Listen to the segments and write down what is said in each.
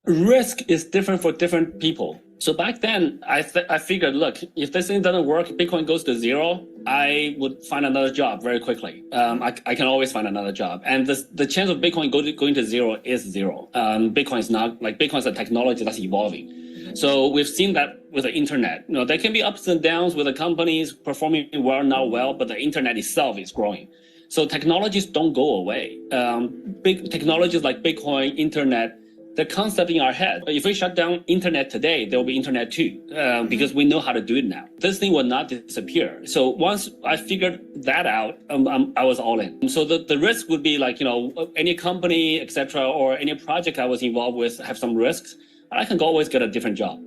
Risk is different for different people. So back then, I figured, look, if this thing doesn't work, Bitcoin goes to zero, I would find another job very quickly. I can always find another job. And the chance of Bitcoin going to zero is zero. Bitcoin is not, like, Bitcoin is a technology that's evolving. So we've seen that with the internet. You know, there can be ups and downs with the companies performing well, not well, but the internet itself is growing. So technologies don't go away. Big technologies like Bitcoin, internet, the concept in our head. If we shut down internet today, there will be internet too, because we know how to do it now. This thing will not disappear. So once I figured that out, I was all in. So the risk would be like, you know, any company, etc., or any project I was involved with have some risks. I can always get a different job.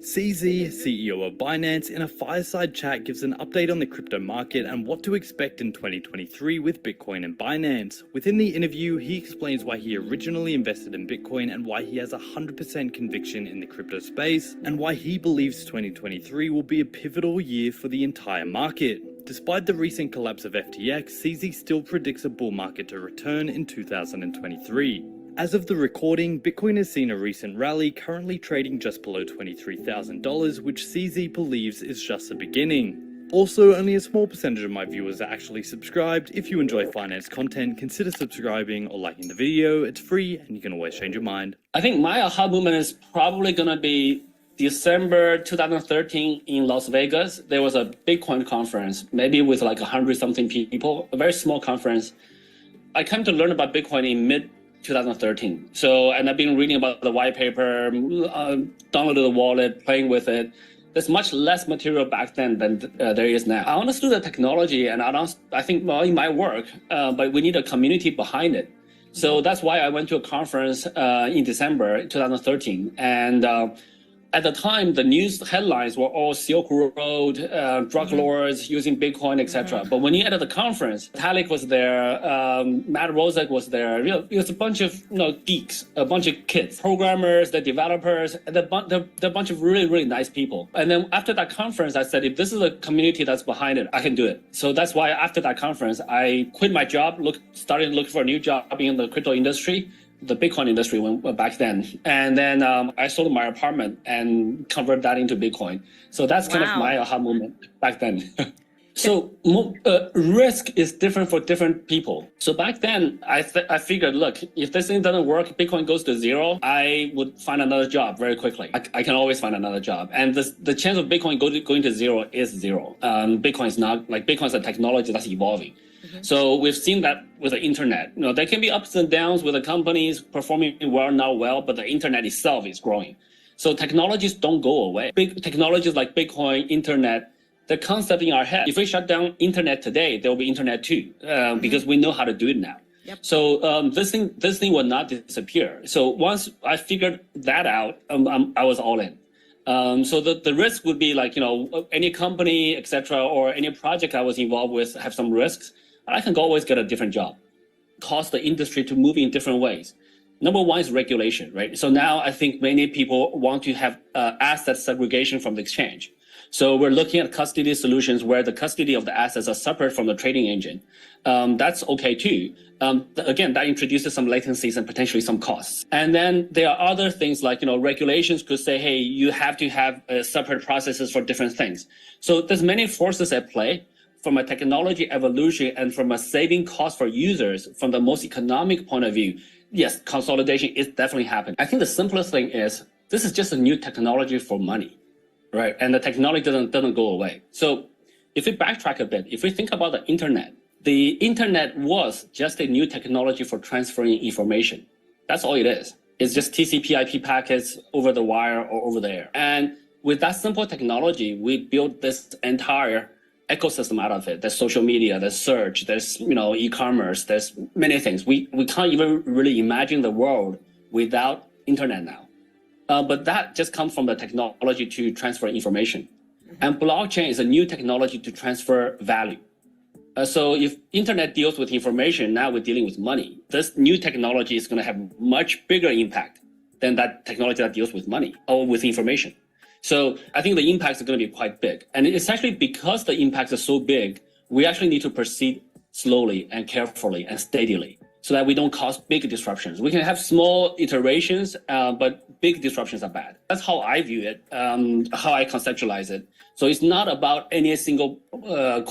CZ, CEO of Binance, in a fireside chat gives an update on the crypto market and what to expect in 2023 with Bitcoin and Binance. Within the interview, he explains why he originally invested in Bitcoin and why he has 100% conviction in the crypto space, and why he believes 2023 will be a pivotal year for the entire market. Despite the recent collapse of FTX, CZ still predicts a bull market to return in 2023. As of the recording, Bitcoin has seen a recent rally, currently trading just below $23,000, which CZ believes is just the beginning. Also, only a small percentage of my viewers are actually subscribed. If you enjoy finance content, consider subscribing or liking the video. It's free and you can always change your mind. I think my aha moment is probably going to be December 2013 in Las Vegas. There was a Bitcoin conference, maybe with like 100-something people, a very small conference. I came to learn about Bitcoin in mid 2013. So, and I've been reading about the white paper, downloaded the wallet, playing with it. There's much less material back then than there is now. I understood the technology, and I think well, it might work, but we need a community behind it. So that's why I went to a conference in December 2013. And at the time, the news headlines were all Silk Road, drug lords using Bitcoin, etc. But when you entered the conference, Vitalik was there, Matt Rozek was there. You know, it was a bunch of geeks, a bunch of kids, programmers, the developers, the bunch of really, really nice people. And then after that conference, I said, if this is a community that's behind it, I can do it. So that's why after that conference, I quit my job, started looking for a new job in the crypto industry, the Bitcoin industry back then. And then I sold my apartment and converted that into Bitcoin. So that's kind of my aha moment back then. So risk is different for different people. So back then, I figured, look, if this thing doesn't work, Bitcoin goes to zero, I would find another job very quickly. I can always find another job. And the chance of Bitcoin going to zero is zero. Bitcoin is not, like, Bitcoin is a technology that's evolving. So we've seen that with the internet. You know, there can be ups and downs with the companies performing well, not well, but the internet itself is growing. So technologies don't go away. Big technologies like Bitcoin, internet, the concept in our head. If we shut down internet today, there will be internet too, because we know how to do it now. So this thing will not disappear. So once I figured that out, I was all in. So the risk would be like, you know, any company, etc., or any project I was involved with have some risks. I can always get a different job. Cause the industry to move in different ways. Number one is regulation, right? So now I think many people want to have asset segregation from the exchange. So we're looking at custody solutions where the custody of the assets are separate from the trading engine. That's okay too. Again, that introduces some latencies and potentially some costs. And then there are other things like, you know, regulations could say, hey, you have to have separate processes for different things. So there's many forces at play. From a technology evolution and from a saving cost for users, from the most economic point of view, yes, consolidation is definitely happening. I think the simplest thing is this is just a new technology for money, right? And the technology doesn't go away. So if we backtrack a bit, if we think about the internet was just a new technology for transferring information. That's all it is. It's just TCP/IP packets over the wire or over the air. And with that simple technology, we built this entire ecosystem out of it. There's social media, there's search, there's, you know, e-commerce, there's many things. We can't even really imagine the world without internet now. But that just comes from the technology to transfer information. And blockchain is a new technology to transfer value. So if internet deals with information, now we're dealing with money. This new technology is going to have much bigger impact than that technology that deals with money or with information. So I think the impacts are going to be quite big. And it's actually because the impacts are so big, we actually need to proceed slowly and carefully and steadily. so that we don't cause big disruptions. We can have small iterations, but big disruptions are bad. That's how I view it, how I conceptualize it. So it's not about any single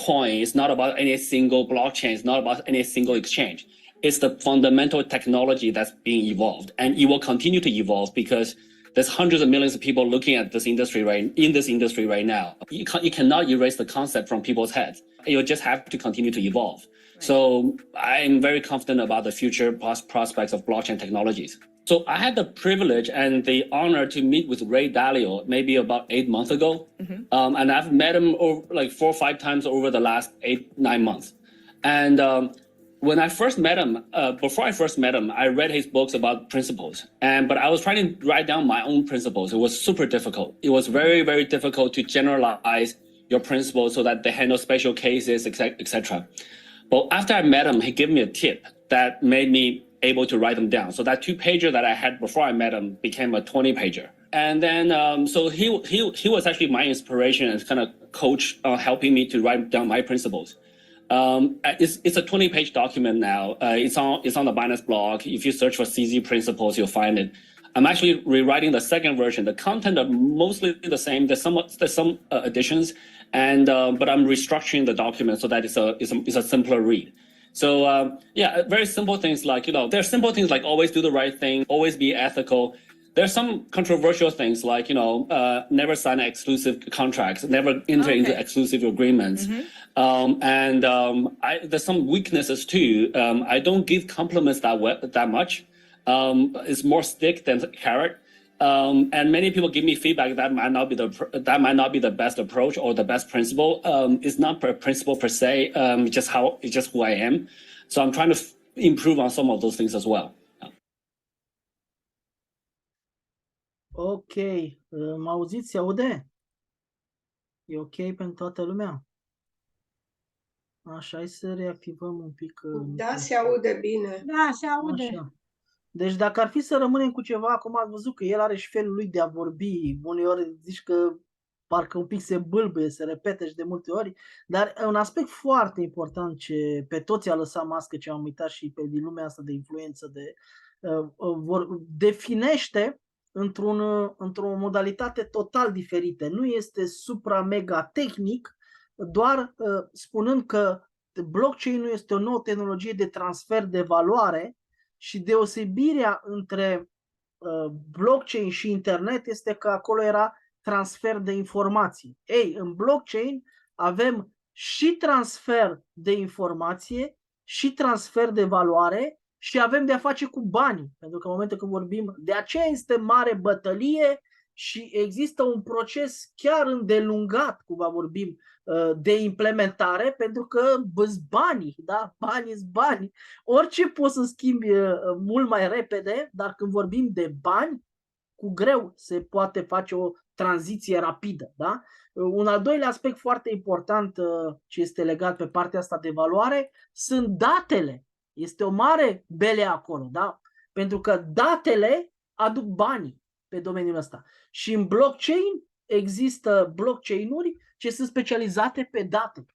coin. It's not about any single blockchain. It's not about any single exchange. It's the fundamental technology that's being evolved, and it will continue to evolve because there's hundreds of millions of people looking at this industry right now. You cannot erase the concept from people's heads. You'll just have to continue to evolve. So I'm very confident about the future prospects of blockchain technologies. So I had the privilege and the honor to meet with Ray Dalio maybe about 8 months ago. And I've met him like 4 or 5 times over the last 8-9 months. And when I first met him, before I first met him, I read his books about principles. But I was trying to write down my own principles. It was super difficult. It was very, very difficult to generalize your principles so that they handle special cases, etc. But after I met him, he gave me a tip that made me able to write them down. So that 2-pager that I had before I met him became a 20-pager. And then, so he was actually my inspiration and kind of coach helping me to write down my principles. It's a 20-page document now. It's on the Binance blog. If you search for CZ principles, you'll find it. I'm actually rewriting the second version. The content are mostly the same. There's some additions, and but I'm restructuring the document so that it's a simpler read. So yeah, very simple things like, there's simple things like always do the right thing, always be ethical. There's some controversial things like, never sign exclusive contracts, never enter into exclusive agreements. There's some weaknesses too. I don't give compliments that much. It's more stick than carrot. And many people give me feedback that might not be the best approach or the best principle. It's not a principle per se. It's just who I am. So I'm trying to improve on some of those things as well. Ok, mă auziți? Se aude? E ok pentru toată lumea? Așa, hai să reactivăm un pic. Da, se aude bine. Da, se aude. Așa. Deci dacă ar fi să rămânem cu ceva, acum ați văzut că el are și felul lui de a vorbi, uneori zici că parcă un pic se bâlbâie, se repete și de multe ori, dar un aspect foarte important ce pe toți a lăsat mască, ce am uitat și pe din lumea asta de influență, definește într-o modalitate total diferită. Nu este supra-mega tehnic, doar spunând că blockchain-ul este o nouă tehnologie de transfer de valoare și deosebirea între blockchain și internet este că acolo era transfer de informații. Ei, în blockchain avem și transfer de informație și transfer de valoare și avem de a face cu banii, pentru că în momentul când vorbim, de aceea este mare bătălie și există un proces chiar îndelungat, cum vorbim, de implementare, pentru că banii, da? Banii sunt bani. Orice poți să schimbi mult mai repede, dar când vorbim de bani, cu greu se poate face o tranziție rapidă, da? Un al doilea aspect foarte important ce este legat pe partea asta de valoare sunt datele. Este o mare bele acolo, da? Pentru că datele aduc banii pe domeniul ăsta. Și în blockchain există blockchain-uri ce sunt specializate pe date.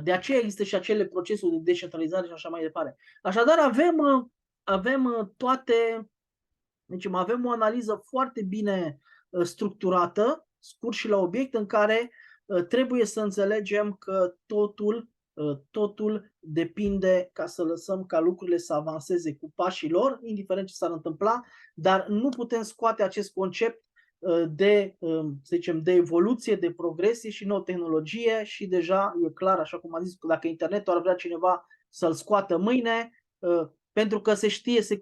De aceea există și acele procesuri de descentralizare și așa mai departe. Așadar avem toate, deci avem o analiză foarte bine structurată, scurt și la obiect, în care trebuie să înțelegem că totul depinde ca să lăsăm ca lucrurile să avanseze cu pașii lor, indiferent ce s-ar întâmpla, dar nu putem scoate acest concept de, să zicem, de evoluție, de progresie și nouă tehnologie și deja e clar, așa cum am zis, că dacă internetul ar vrea cineva să-l scoată mâine, pentru că se știe, se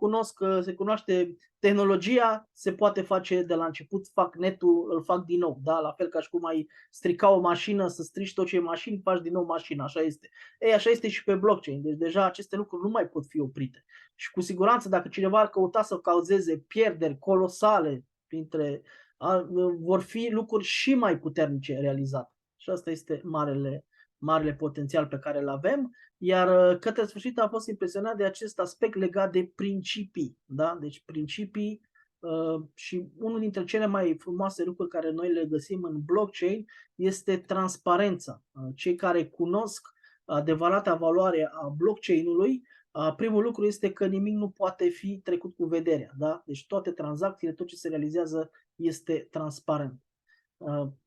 cunoaște tehnologia, se poate face de la început, fac netul, îl fac din nou, da? La fel ca și cum ai strica o mașină, să strici tot ce e mașini, faci din nou mașina, așa este. Ei, așa este și pe blockchain, deci deja aceste lucruri nu mai pot fi oprite. Și cu siguranță dacă cineva ar căuta să cauzeze pierderi colosale vor fi lucruri și mai puternice realizate. Și asta este marele potențial pe care îl avem. Iar către sfârșit am fost impresionat de acest aspect legat de principii. Da? Deci principii și unul dintre cele mai frumoase lucruri care noi le găsim în blockchain este transparența. Cei care cunosc adevărata valoare a blockchain-ului Primul lucru este că nimic nu poate fi trecut cu vederea. Da? Deci toate tranzacțiile, tot ce se realizează este transparent.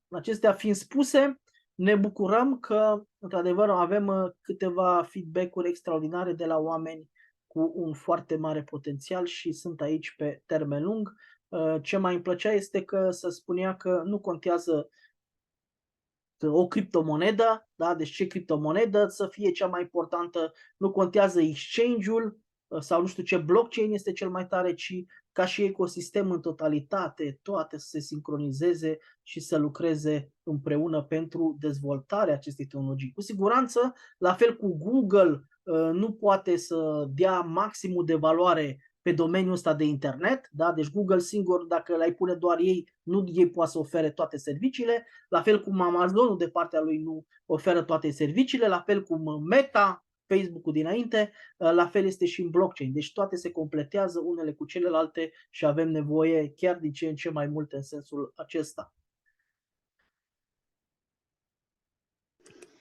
Acestea fiind spuse, ne bucurăm că, într-adevăr, avem câteva feedback-uri extraordinare de la oameni cu un foarte mare potențial și sunt aici pe termen lung. Ce mai îmi plăcea este că se spunea că nu contează o criptomonedă, da? Deci ce criptomonedă să fie cea mai importantă, nu contează exchange-ul sau nu știu ce blockchain este cel mai tare, ci ca și ecosistem în totalitate, toate să se sincronizeze și să lucreze împreună pentru dezvoltarea acestei tehnologii. Cu siguranță, la fel cu Google, nu poate să dea maximul de valoare pe domeniul ăsta de internet, da? Deci Google singur, dacă l-ai pune doar ei, nu ei poate să ofere toate serviciile, la fel cum Amazonul de partea lui nu oferă toate serviciile, la fel cum Meta, Facebook-ul dinainte, la fel este și în blockchain. Deci toate se completează unele cu celelalte și avem nevoie chiar din ce în ce mai multe în sensul acesta.